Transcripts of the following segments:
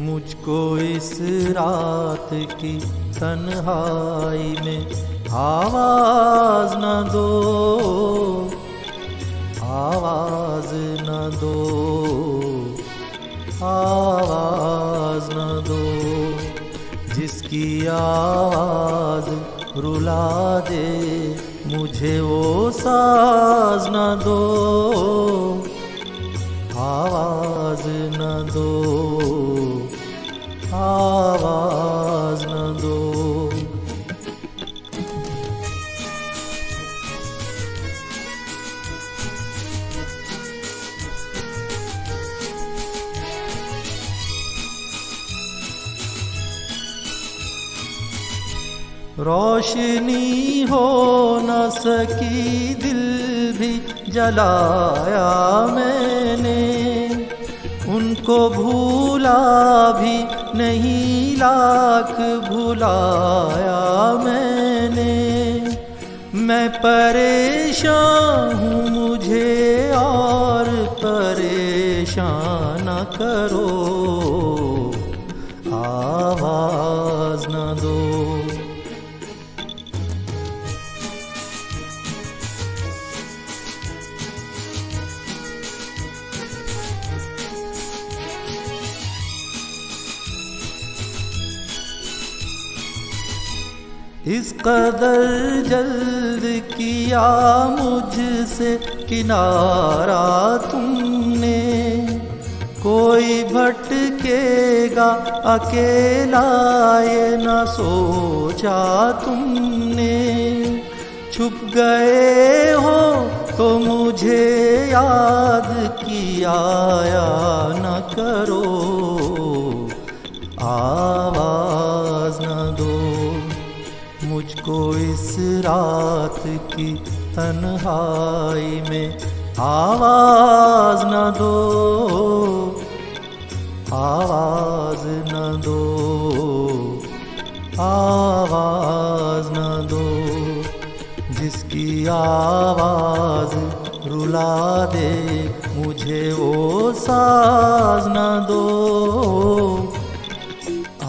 मुझको इस रात की तन्हाई में आवाज न दो, आवाज न दो, आवाज न दो। जिसकी आवाज रुला दे मुझे वो साज न दो, आवाज न दो, आवाज न दो। रोशनी हो न सकी दिल भी जलाया मैंने, उनको भूला भी नहीं लाख भुलाया मैंने। मैं परेशान हूँ मुझे और परेशान न करो, आवाज न दो। इस कदर जल्द किया मुझसे किनारा तुमने, कोई भटकेगा अकेला ये न सोचा तुमने। छुप गए हो तो मुझे याद किया या न करो, आवाज न दो। मुझको इस रात की तन्हाई में आवाज न दो, आवाज न दो, आवाज न दो। जिसकी आवाज रुला दे मुझे वो साज न दो,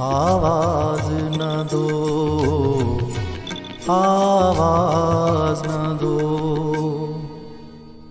आवाज न दो, आवाज